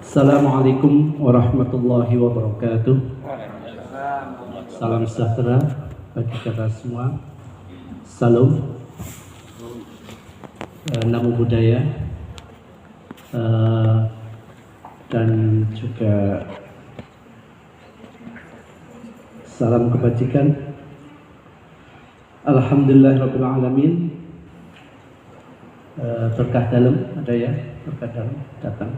Assalamualaikum warahmatullahi wabarakatuh. Salam sejahtera bagi kita semua. Salam, namo buddhaya, dan juga salam kebajikan. Alhamdulillahirabbil alamin. Berkah dalam ada ya, berkah dalam datang.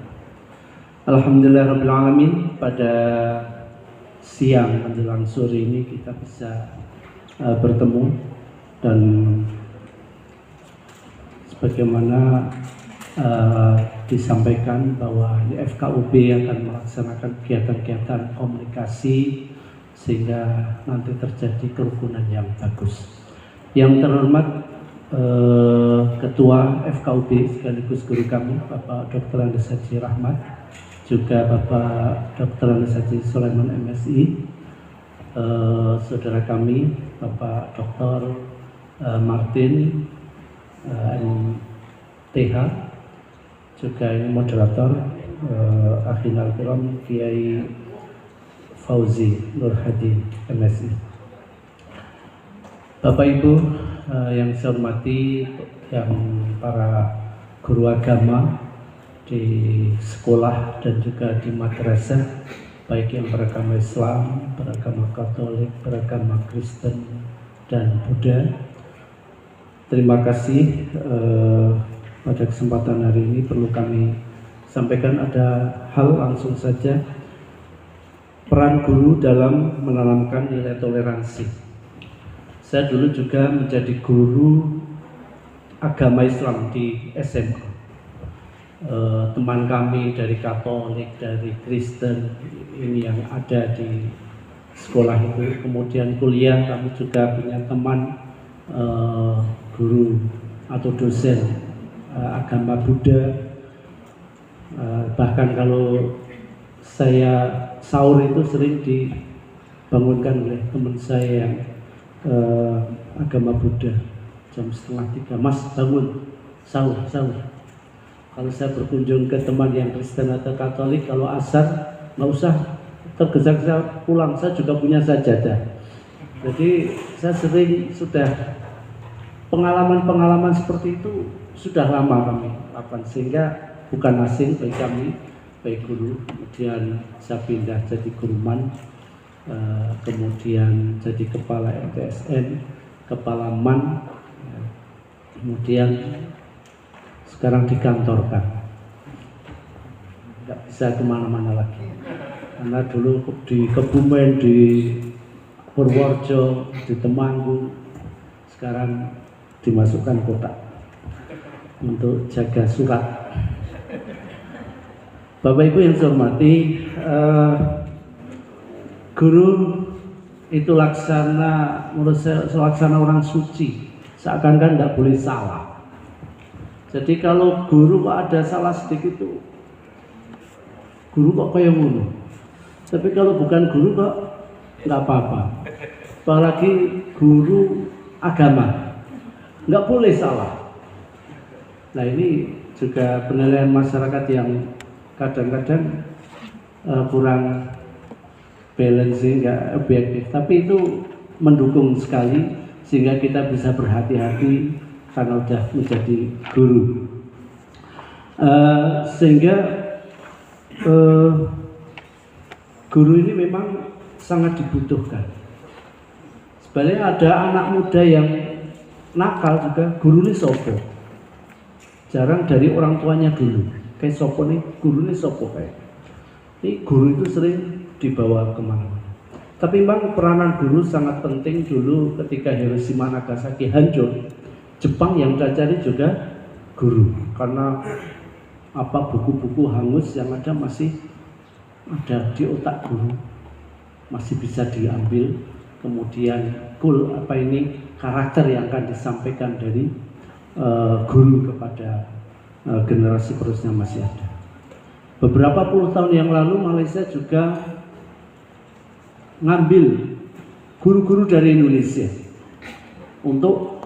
Alhamdulillahirabbil alamin, pada siang menjelang sore ini kita bisa bertemu, dan sebagaimana disampaikan bahwa di FKUB akan melaksanakan kegiatan-kegiatan komunikasi sehingga nanti terjadi kerukunan yang bagus. Yang terhormat Ketua FKUB sekaligus guru kami Bapak Dr. Andes Haji Rahmat, juga Bapak Dr. Andes Haji Sulaiman MSI, saudara kami Bapak Dr. Martin MTH, juga ini moderator Akhinal Kiram Kiai Fauzi Nur Hadi MSI. Bapak Ibu yang saya hormati, yang para guru agama di sekolah dan juga di madrasah, baik yang beragama Islam, beragama Katolik, beragama Kristen dan Buddha. Terima kasih. Pada kesempatan hari ini perlu kami sampaikan ada hal langsung saja, peran guru dalam menanamkan nilai toleransi. Saya dulu juga menjadi guru agama Islam di SMA. Teman kami dari Katolik, dari Kristen ini yang ada di sekolah itu. Kemudian kuliah kami juga punya teman guru atau dosen agama Buddha. Bahkan kalau saya sahur itu sering dibangunkan oleh teman saya yang agama Buddha jam 2:30, "Mas, bangun, sahur." Kalau saya berkunjung ke teman yang Kristen atau Katolik, kalau asar nggak usah tergesa-gesa pulang, saya juga punya sajadah. Jadi saya sering sudah pengalaman seperti itu sudah lama kami lakukan, sehingga bukan asing bagi kami, baik guru. Kemudian saya pindah jadi guruman, kemudian jadi kepala MTSN, kepala MAN, kemudian sekarang dikantorkan, nggak bisa kemana-mana lagi karena dulu di Kebumen, di Purworejo, di Temanggung, sekarang dimasukkan kota untuk jaga surat. Bapak Ibu yang saya hormati, guru itu menurut saya laksana orang suci, seakan-akan nggak boleh salah. Jadi kalau guru kok ada salah sedikit itu, guru kok kayak ngono. Tapi kalau bukan guru kok nggak apa-apa. Apalagi guru agama, nggak boleh salah. Nah ini juga penilaian masyarakat yang kadang-kadang kurang balancing, nggak objektif, tapi itu mendukung sekali sehingga kita bisa berhati-hati karena sudah menjadi guru. Sehingga guru ini memang sangat dibutuhkan. Sebenarnya ada anak muda yang nakal juga, guru ini sopo, jarang dari orang tuanya dulu. Kayak sopo nih, guru ini sopo kayak. Ini guru itu sering dibawa kemana-mana. Tapi memang peranan guru sangat penting. Dulu ketika Hiroshima Nagasaki hancur, Jepang yang dicari juga guru, karena buku-buku hangus yang ada masih ada di otak guru, masih bisa diambil. Kemudian karakter yang akan disampaikan dari guru kepada generasi penerusnya masih ada. Beberapa puluh tahun yang lalu Malaysia juga ngambil guru-guru dari Indonesia untuk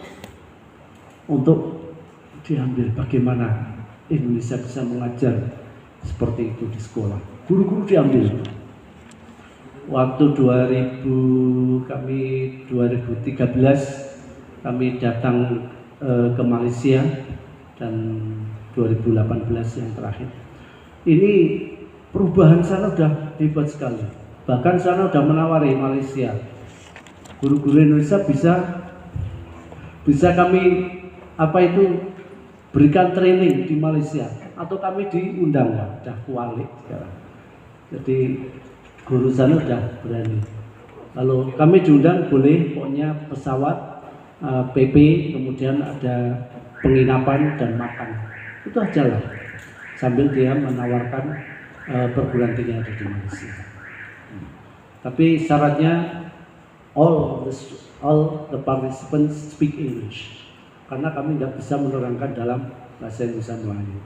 diambil bagaimana Indonesia bisa mengajar seperti itu di sekolah. Guru-guru diambil. Waktu 2013 kami datang ke Malaysia dan 2018 yang terakhir. Ini perubahan sana udah hebat sekali. Bahkan sana udah menawari Malaysia. Guru-guru Indonesia bisa kami berikan training di Malaysia atau kami diundang, ya, udah kualik sekarang. Jadi guru sana udah berani. Kalau kami diundang boleh, pokoknya pesawat, PP, kemudian ada penginapan dan makan. Itu aja lah. Sambil dia menawarkan perguruan tinggi yang ada di Malaysia. Tapi syaratnya all the participants speak English. Karena kami nggak bisa menerangkan dalam bahasa Indonesia Melayu.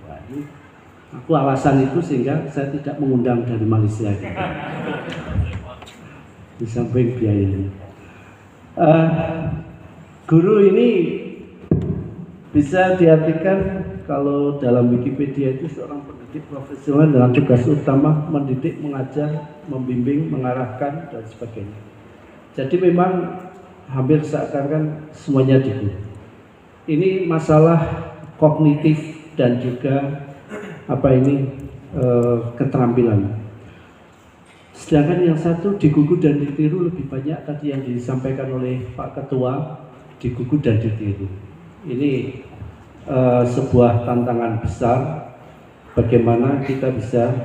Aku alasan itu sehingga saya tidak mengundang dari Malaysia. Di samping biayanya. Guru ini bisa diartikan kalau dalam Wikipedia itu seorang pendidik profesional dengan tugas utama mendidik, mengajar, membimbing, mengarahkan dan sebagainya. Jadi memang hampir seakan-akan semuanya di guru. Ini masalah kognitif dan juga keterampilan. Sedangkan yang satu digugu dan ditiru lebih banyak tadi yang disampaikan oleh Pak Ketua, digugu dan ditiru. Ini sebuah tantangan besar bagaimana kita bisa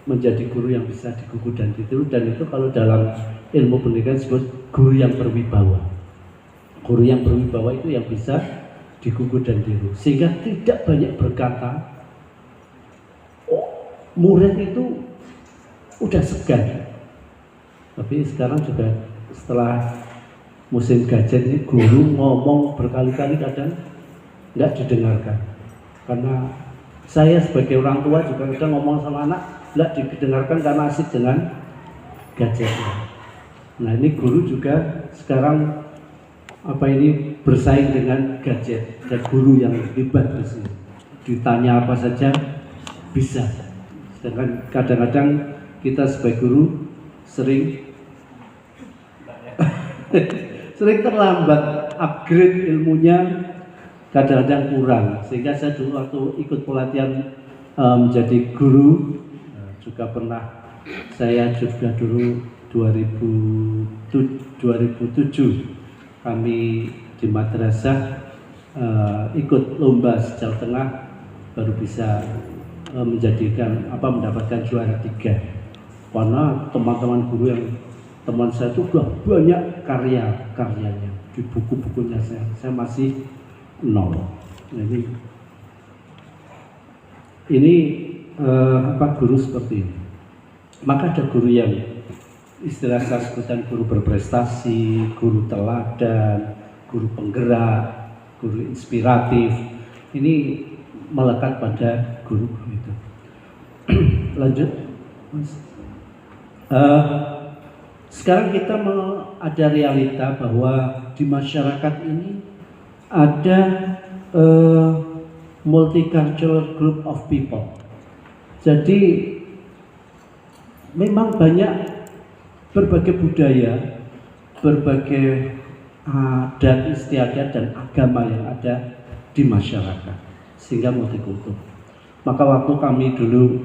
menjadi guru yang bisa digugu dan ditiru, dan itu kalau dalam ilmu pendidikan disebut guru yang berwibawa. Guru yang berwibawa itu yang bisa digugu dan ditiru, sehingga tidak banyak berkata, murid itu udah segan. Tapi sekarang juga setelah musim gadget ini, guru ngomong berkali-kali kadang nggak didengarkan. Karena saya sebagai orang tua juga kadang ngomong sama anak nggak didengarkan karena asik dengan gadgetnya. Nah ini guru juga sekarang bersaing dengan gadget, dan guru yang hebat di sini. Ditanya apa saja bisa. Sedangkan kadang-kadang kita sebagai guru sering terlambat upgrade ilmunya, kadang-kadang kurang. Sehingga saya dulu waktu ikut pelatihan menjadi guru juga pernah, saya juga dulu 2007 kami di madrasah ikut lomba Jawa Tengah, baru bisa mendapatkan juara 3. Karena teman-teman guru yang teman saya itu sudah banyak karyanya di buku-bukunya, saya masih 0. Ini guru seperti ini. Maka ada guru yang istilah saya sebutkan guru berprestasi, guru teladan, guru penggerak, guru inspiratif. Ini melekat pada guru itu. Lanjut. Sekarang kita ada realita bahwa di masyarakat ini ada multicultural group of people. Jadi memang banyak berbagai budaya, berbagai adat istiadat dan agama yang ada di masyarakat, sehingga multikultur. Maka waktu kami dulu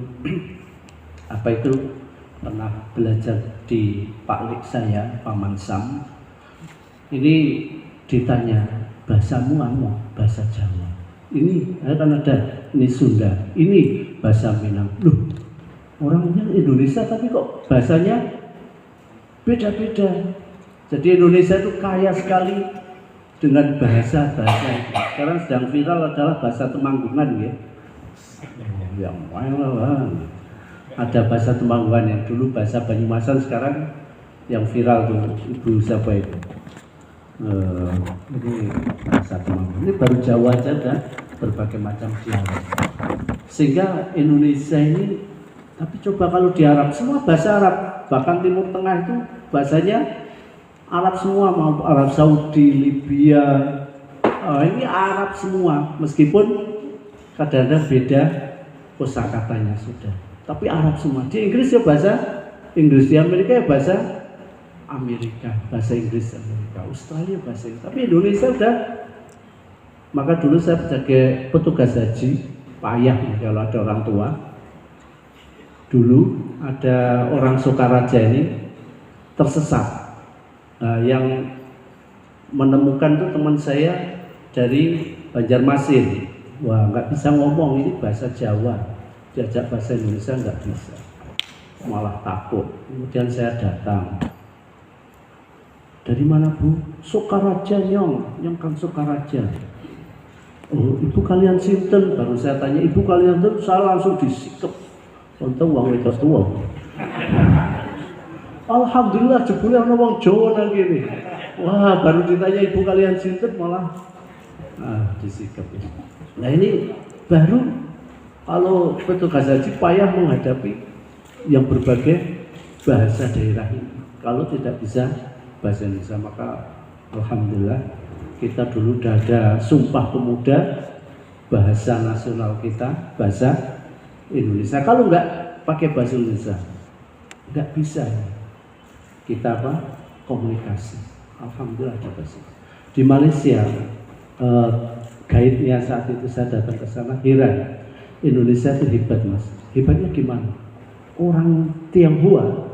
pernah belajar di Pak Lik saya, Paman Sam, ini ditanya, bahasamu bahasa Jawa, ini kan ada ini Sunda, ini bahasa Minang. Loh, orangnya Indonesia tapi kok bahasanya beda-beda. Jadi Indonesia itu kaya sekali dengan bahasa. Sekarang sedang viral adalah bahasa Temanggungan, ya. Yang mana ada bahasa Temanggungan yang dulu bahasa Banyumasan, sekarang yang viral tuh ibu siapa itu? Ini bahasa Temanggungan. Ini baru Jawa aja dan berbagai macam dialek. Sehingga Indonesia ini, tapi coba kalau di Arab semua bahasa Arab, bahkan Timur Tengah itu bahasanya Arab semua, mau Arab Saudi, Libya, ini Arab semua, meskipun kadang-kadang beda kosakatanya sudah. tapi Arab semua. Di Inggris ya bahasa Inggris, di Amerika ya bahasa Amerika, bahasa Inggris Amerika, Australia bahasa Inggris. Tapi Indonesia udah. Maka dulu saya sebagai petugas haji payah kalau ada orang tua. Dulu ada orang Sukaraja ini tersesat. Yang menemukan tuh teman saya dari Banjarmasin. Wah, nggak bisa ngomong, ini bahasa Jawa, diajak bahasa Indonesia nggak bisa, malah takut. Kemudian saya datang, dari mana Bu? Sukaraja nyong kan Sukaraja. Oh, ibu kalian sinten? Baru saya tanya, ibu kalian sinten? Saya langsung disikap. Untung wong itu tua. Alhamdulillah jebule ana wong Jawa nang kene. Wah, baru ditanya ibu kalian sinten malah disikap. Nah ini baru kalau petugas haji payah menghadapi yang berbagai bahasa daerah ini. Kalau tidak bisa bahasa Indonesia, maka alhamdulillah kita dulu sudah ada Sumpah Pemuda, bahasa nasional kita bahasa Indonesia. Kalau nggak pakai bahasa Indonesia nggak bisa kita komunikasi. Alhamdulillah ada bahasa. Di Malaysia guide-nya saat itu saya datang ke sana heran, Indonesia itu hebat Mas. Hebatnya gimana? Orang Tionghoa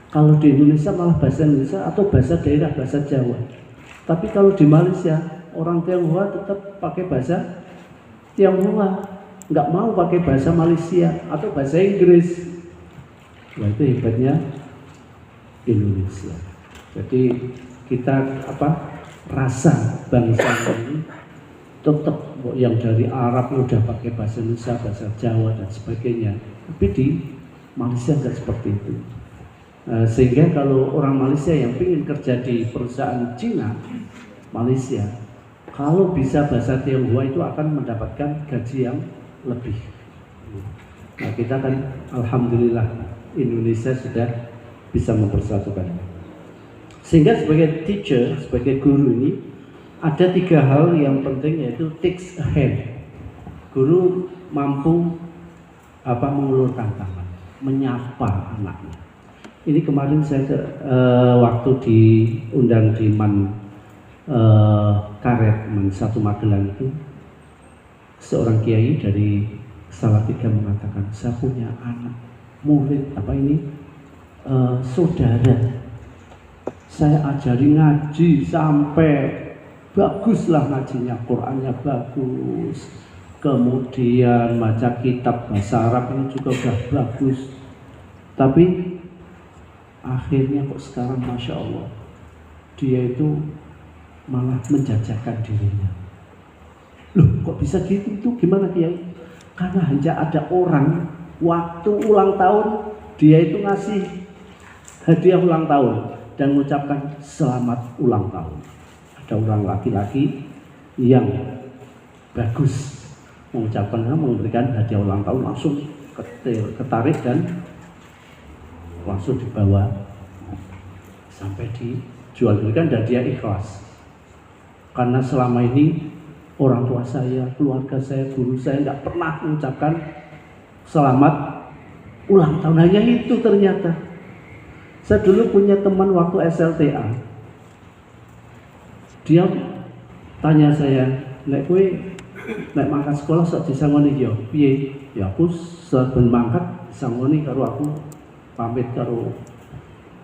kalau di Indonesia malah bahasa Indonesia atau bahasa daerah bahasa Jawa. Tapi kalau di Malaysia orang Tionghoa tetap pakai bahasa Tionghoa, nggak mau pakai bahasa Malaysia atau bahasa Inggris. Wah, itu hebatnya Indonesia. Jadi kita rasa bangsa ini tetap yang dari Arab udah pakai bahasa Indonesia, bahasa Jawa dan sebagainya. Tapi di Malaysia nggak seperti itu. Sehingga kalau orang Malaysia yang ingin kerja di perusahaan Cina, Malaysia, kalau bisa bahasa Tionghoa itu akan mendapatkan gaji yang lebih. Nah, kita kan alhamdulillah Indonesia sudah bisa mempersatukan. Sehingga sebagai teacher, sebagai guru ini ada 3 hal yang penting, yaitu takes a hand. Guru mampu mengulurkan tangan, menyapa anaknya. Ini kemarin saya waktu diundang di Karet satu Magelang itu, seorang kiai dari Salatiga mengatakan, saya punya anak murid saudara, saya ajari ngaji sampai baguslah ngajinya, Qurannya bagus, kemudian baca kitab bahasa Arab ini juga udah bagus, tapi akhirnya kok sekarang Masya Allah dia itu malah menjajakan dirinya. Loh, kok bisa gitu? Itu gimana Kiai? Karena hanya ada orang waktu ulang tahun dia itu ngasih hadiah ulang tahun dan mengucapkan selamat ulang tahun. Ada orang laki-laki yang bagus mengucapkan, memberikan hadiah ulang tahun, langsung ketarik dan langsung dibawa sampai dijual belikan, dan dia ikhlas karena selama ini orang tua saya, keluarga saya, guru saya nggak pernah mengucapkan selamat ulang tahun. Hanya itu ternyata. Saya dulu punya teman waktu SLTA, dia tanya saya, nek mangkat sekolah sok disangoni yo piye? Ya aku saben mangkat disangoni karo aku pamit karo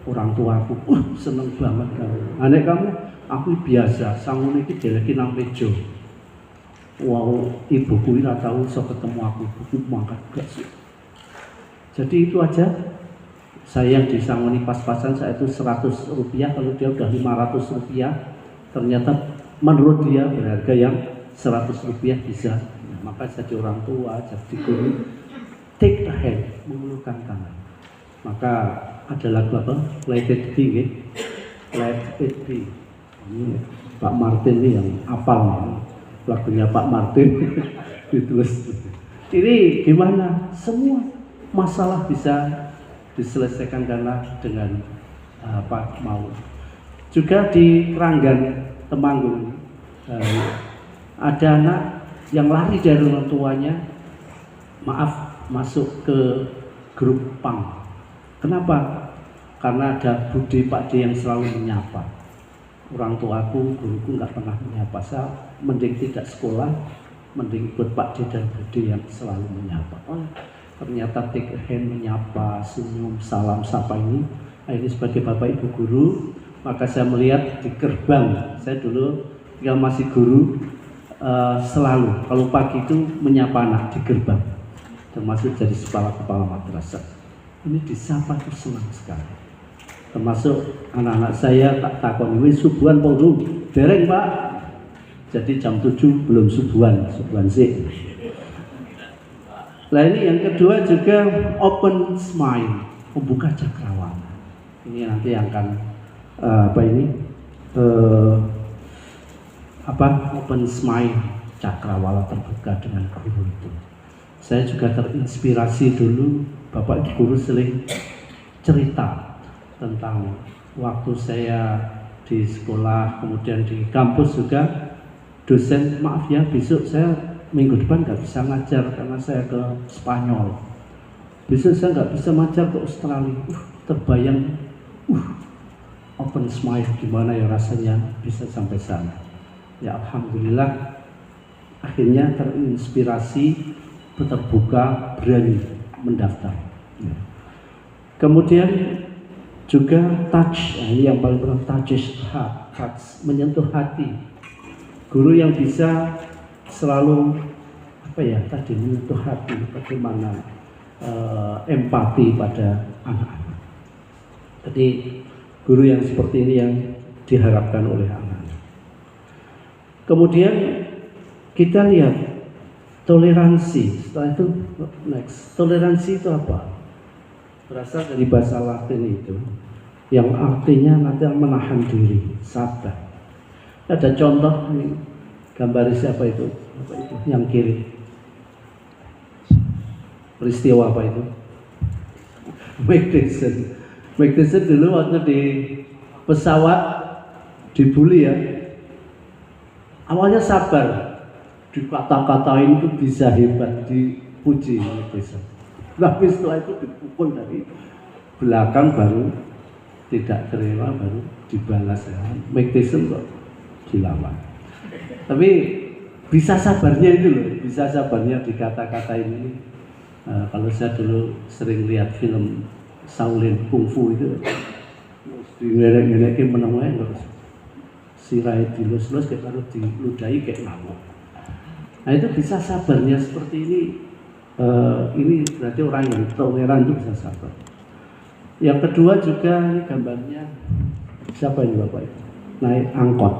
orang tua aku. Seneng banget kamu. Anek kamu, aku biasa sangone iki deleki nang meja. Wow, ibuku ora tahu iso ketemu aku, ibuku mangkat gak sih. Jadi itu aja. Saya yang disangoni pas-pasan saya itu 100 rupiah, kalau dia udah 500 rupiah, ternyata menurut dia berharga yang 100 rupiah bisa. Nah, maka jadi orang tua, jadi guru, take a hand, mengulurkan tangan. Maka ada lagu apa? Let it be, let it be. Ini Pak Martin ini yang apal lagunya Pak Martin ditulis. Ini gimana? Semua masalah bisa diselesaikan karena dengan mau. Juga di Keranggan Temanggung ada anak yang lari dari orang tuanya, masuk ke grup punk. Kenapa? Karena ada Bude Pak D yang selalu menyapa. Orang tuaku, guruku nggak pernah menyapa. Saya mending tidak sekolah, mending ikut Pak D dan Bude yang selalu menyapa. Oh, ternyata take a hand, menyapa, senyum, salam, sapa ini. Nah, ini sebagai Bapak Ibu guru, maka saya melihat di gerbang. Saya dulu ketika masih guru selalu kalau pagi itu menyapa anak di gerbang, termasuk jadi kepala madrasah. Ini disapa tuh senang sekali. Termasuk anak-anak saya tak takon, ini subuhan polu, dereng Pak. Jadi jam 7 belum subuhan sih. Nah ini yang kedua juga open smile, membuka cakrawala. Ini nanti yang akan open smile, cakrawala terbuka dengan guru itu. Saya juga terinspirasi dulu, Bapak Ibu guru sering cerita tentang waktu saya di sekolah, kemudian di kampus juga. Dosen, maaf ya, besok saya minggu depan nggak bisa ngajar karena saya ke Spanyol. Besok saya nggak bisa ngajar ke Australia. Terbayang, open smile gimana ya rasanya bisa sampai sana. Ya alhamdulillah, akhirnya terinspirasi, terbuka, berani mendaftar. Ya. Kemudian juga touch, ini yang paling penting, touch, menyentuh hati. Guru yang bisa selalu menyentuh hati, bagaimana empati pada anak-anak. Jadi guru yang seperti ini yang diharapkan oleh anak-anak. Kemudian kita lihat toleransi. Setelah itu next, toleransi itu apa? Berasal dari bahasa Latin itu, yang artinya nanti menahan diri, sabar. Ada contoh ini, gambar siapa itu? Apa itu? Yang kiri. Peristiwa apa itu? Mike Tyson dulu waktu di pesawat dibully ya. Awalnya sabar, dikata-katain itu bisa hebat, dipuji Mike Tyson. Tapi setelah itu dipukul dari belakang baru tidak terima, baru dibalas ya. Mike Tyson kok dilawan. Tapi bisa sabarnya itu loh, bisa sabarnya dikata-katain ini. Kalau saya dulu sering lihat film Shaolin Kungfu itu, dilerek-lerekin menengahnya terus sirai dilus-lus kayak harus diludahi kayak ngamuk. Nah itu bisa sabarnya seperti ini. Ini berarti orang yang toleran itu bisa sabar. Yang kedua juga ini gambarnya siapa ini Bapak Ibu? Naik angkot.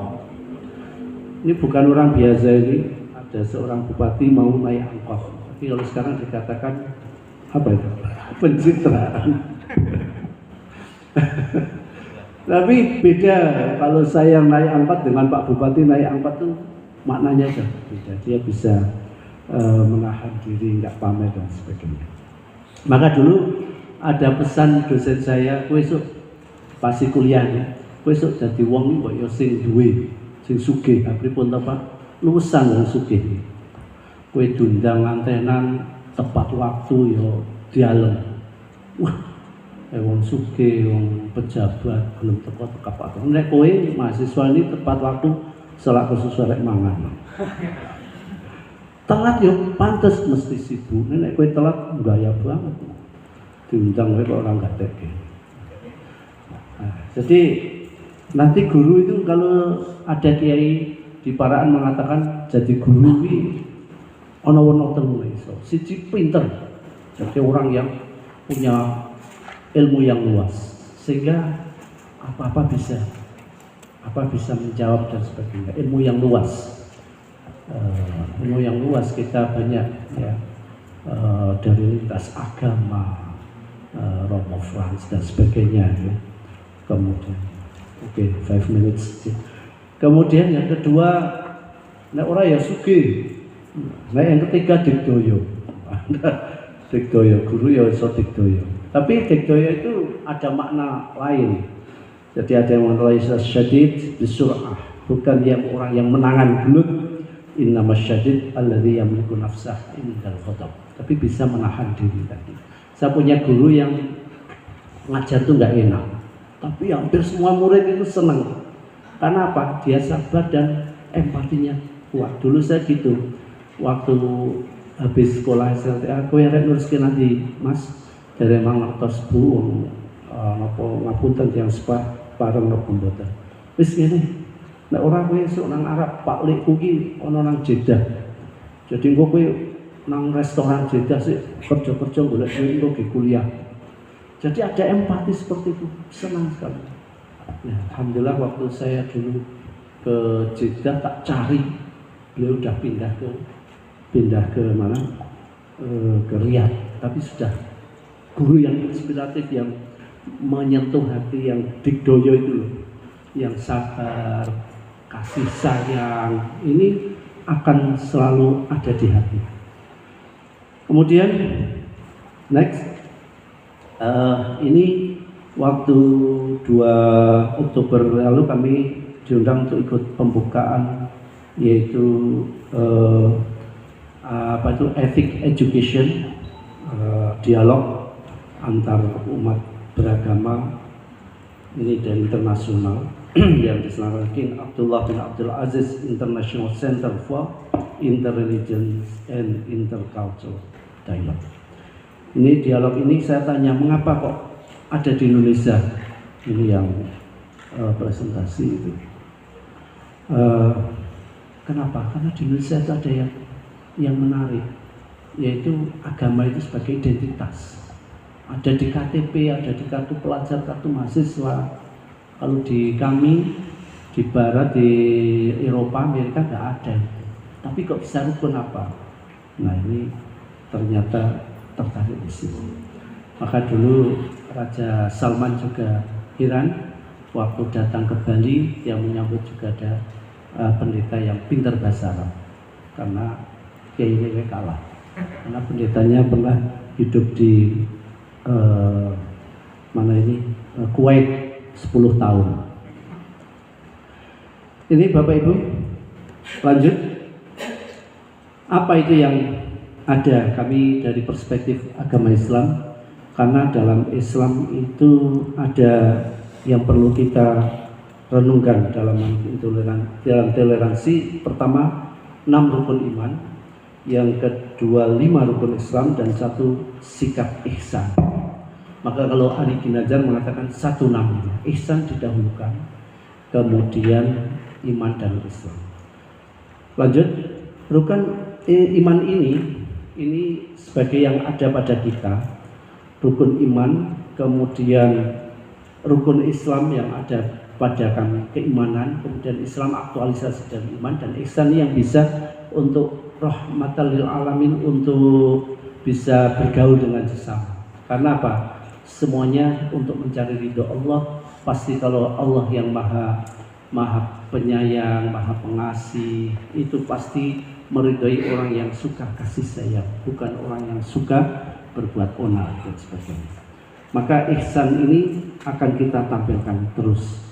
Ini bukan orang biasa, ini ada seorang bupati mau naik angkot. Tapi kalau sekarang dikatakan apa itu? Pencitraan. Tapi beda kalau saya naik angkot dengan Pak Bupati naik angkot tuh maknanya jauh beda. Dia bisa menahan diri, nggak pamer dan sebagainya. Maka dulu ada pesan dosen saya, besok pasti kuliahnya, besok jadi wong mbok yo sing duwe, sing sugih, pripun ta Pak? Luwesan wong sugih. Kowe diundang antenan tepat waktu yo dialem. Wah, wong sugih, wong pejabat belum tepat Pak. Nek kowe mahasiswa ini tepat waktu selak kesusu rek mangan. Telat yo pantes mesti sibuk. Nek kowe telat gaya banget. Diundang oleh orang gak tega. Nah, jadi nanti guru itu kalau ada kiai di Paraan mengatakan jadi guru ini ono-ono telu iso. Siji pinter. Jadi orang yang punya ilmu yang luas sehingga apa-apa bisa menjawab dan sebagainya. Ilmu yang luas. Ilmu yang luas kita banyak ya, dari lintas agama, Romo Frans dan sebagainya ya. Kemudian 5 minutes. Kemudian yang kedua, nek ora ya sugih. Nah yang ketiga digdoyo. Digdoyo, guru ya iso digdoyo. Tapi digdoyo itu ada makna lain. Jadi ada yang laisa syadid bisur'ah, bukan yang orang yang menangan gelut. Innama syadid alladzi yamliku nafsah indal ghadab. Tapi bisa menahan diri tadi. Saya punya guru yang ngajar tuh nggak enak, tapi hampir semua murid itu senang. Karena apa? Dia sabar dan empatinya kuat. Dulu saya gitu, waktu habis sekolah SLTA, aku yang nuliskan nanti, Mas, dari mangertos Bu, napa ngapunten yang sepah bareng napa mboten. Wis ngene, nek ora kowe esuk nang Arab, Pak Likku ki ana nang Jeddah. Jadi engko kowe nang restoran Jeddah sih kerja-kerja golek duit engko kuliah. Jadi ada empati seperti itu, senang sekali. Ya, alhamdulillah waktu saya dulu ke Jeddah tak cari, beliau udah pindah ke mana? Ke Riyadh. Tapi sudah guru yang inspiratif, yang menyentuh hati, yang digdoyo itu loh, yang sabar, kasih sayang, ini akan selalu ada di hati. Kemudian next, ini waktu 2 Oktober lalu kami diundang untuk ikut pembukaan, yaitu ethic education, dialog antar umat beragama ini dan internasional yang diselenggarakan Abdullah bin Abdul Aziz International Center for Interreligious and Intercultural Dialogue. Ini dialog ini saya tanya, mengapa kok ada di Indonesia? Ini yang presentasi itu. Kenapa? Karena di Indonesia itu ada yang menarik, yaitu agama itu sebagai identitas. Ada di KTP, ada di kartu pelajar, kartu mahasiswa. Kalau di kami di Barat, di Eropa, Amerika nggak ada itu. Tapi kok bisa rukun apa? Nah ini ternyata tertarik di sini. Maka dulu Raja Salman juga heran waktu datang ke Bali, yang menyambut juga ada pendeta yang pintar bahasa Arab, karena kiai kalah. Karena pendetanya pernah hidup di Kuwait 10 tahun. Ini Bapak Ibu, lanjut. Apa itu yang ada kami dari perspektif agama Islam? Karena dalam Islam itu ada yang perlu kita renungkan dalam toleransi. Pertama, 6 rukun iman. Yang kedua, 5 rukun Islam, dan 1 sikap ihsan. Maka kalau Ari Ginanjar mengatakan 165, ihsan didahulukan, kemudian iman dan Islam. Lanjut, rukun iman ini sebagai yang ada pada kita, rukun iman, kemudian rukun Islam yang ada pada kami, keimanan, kemudian Islam aktualisasi dari iman, dan ihsan yang bisa untuk rahmatan lil alamin, untuk bisa bergaul dengan sesama. Karena apa? Semuanya untuk mencari ridho Allah. Pasti kalau Allah yang maha penyayang, maha pengasih, itu pasti meridhoi orang yang suka kasih sayang, bukan orang yang suka berbuat onar dan sebagainya. Maka ihsan ini akan kita tampilkan terus.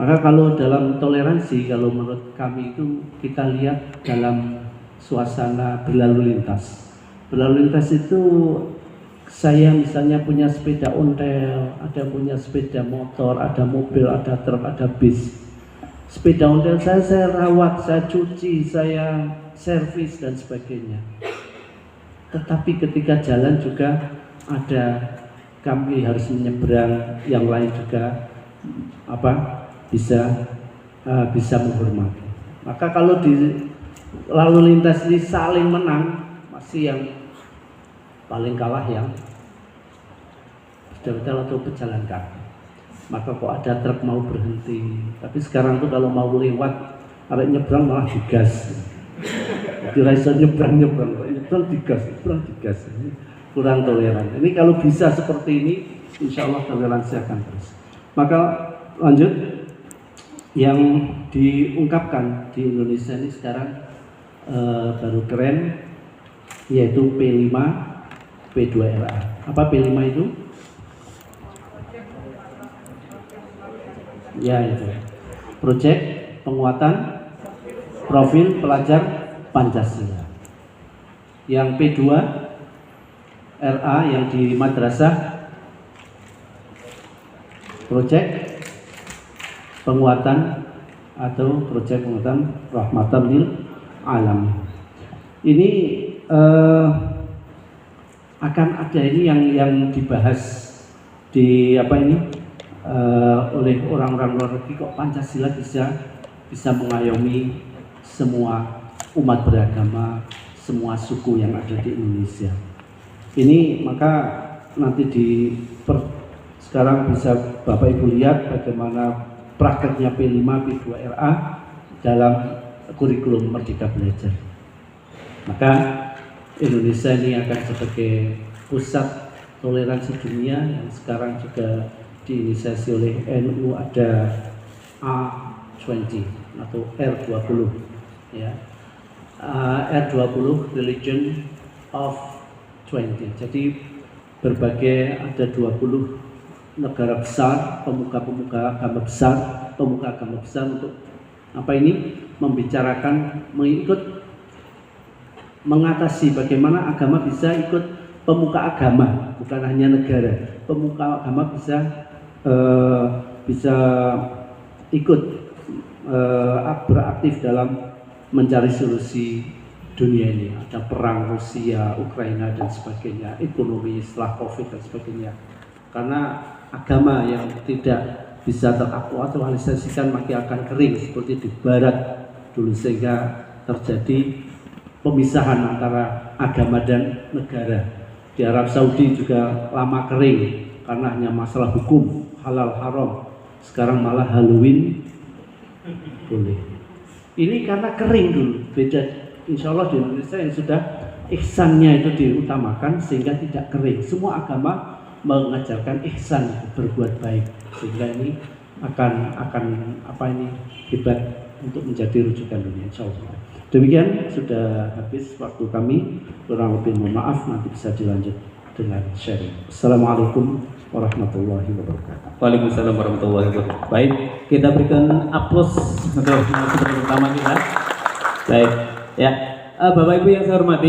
Maka kalau dalam toleransi, kalau menurut kami itu kita lihat dalam suasana berlalu lintas. Berlalu lintas itu, saya misalnya punya sepeda ontel, ada punya sepeda motor, ada mobil, ada truk, ada bis. Sepeda ontel saya rawat, saya cuci, saya servis dan sebagainya. Tetapi ketika jalan juga ada, kami harus menyeberang, yang lain juga bisa menghormati. Maka kalau di lalu lintas ini saling menang, masih yang paling kalah yang sepeda atau pejalan kaki. Maka kok ada truk mau berhenti, tapi sekarang tuh kalau mau lewat, arek nyebrang malah digas. Dirasa nyebrang digas. Ini kurang toleran. Ini kalau bisa seperti ini, insya Allah toleransi akan terus. Maka lanjut, yang diungkapkan di Indonesia ini sekarang baru keren, yaitu P5 P2RA. Apa P5 itu? Ya itu, proyek penguatan profil pelajar Pancasila. Yang P2 RA yang di madrasah, proyek penguatan atau proyek penguatan rahmatan lil alam. Ini akan ada ini yang dibahas di oleh orang-orang luar negeri, kok Pancasila bisa mengayomi semua umat beragama, semua suku yang ada di Indonesia. Ini maka nanti sekarang bisa Bapak Ibu lihat bagaimana prakteknya P5 P2RA dalam kurikulum Merdeka Belajar. Maka Indonesia ini akan sebagai pusat toleransi dunia yang sekarang juga diinisiasi oleh NU, ada A20 atau R20 ya. R20 Religion of 20. Jadi berbagai ada 20 negara besar, pemuka-pemuka agama besar, untuk membicarakan, mengatasi bagaimana agama bisa ikut, pemuka agama bukan hanya negara, pemuka agama bisa ikut beraktif dalam mencari solusi dunia ini. Ada perang Rusia, Ukraina dan sebagainya, ekonomi setelah Covid dan sebagainya. Karena agama yang tidak bisa teraktualisasikan maka akan kering seperti di barat dulu, sehingga terjadi pemisahan antara agama dan negara. Di Arab Saudi juga lama kering karena hanya masalah hukum halal haram. Sekarang malah Halloween boleh. Ini karena kering dulu. Beda insya Allah di Indonesia yang sudah ihsannya itu diutamakan sehingga tidak kering. Semua agama mengajarkan ihsan, berbuat baik, sehingga ini akan hebat untuk menjadi rujukan dunia insya Allah. Demikian sudah habis waktu kami, kurang lebih mohon maaf, nanti bisa dilanjut dengan sharing. Assalamualaikum warahmatullahi wabarakatuh. Waalaikumsalam warahmatullahi wabarakatuh. Baik, kita berikan aplaus untuk narasumber utama kita. Baik, ya, Bapak Ibu yang saya hormati.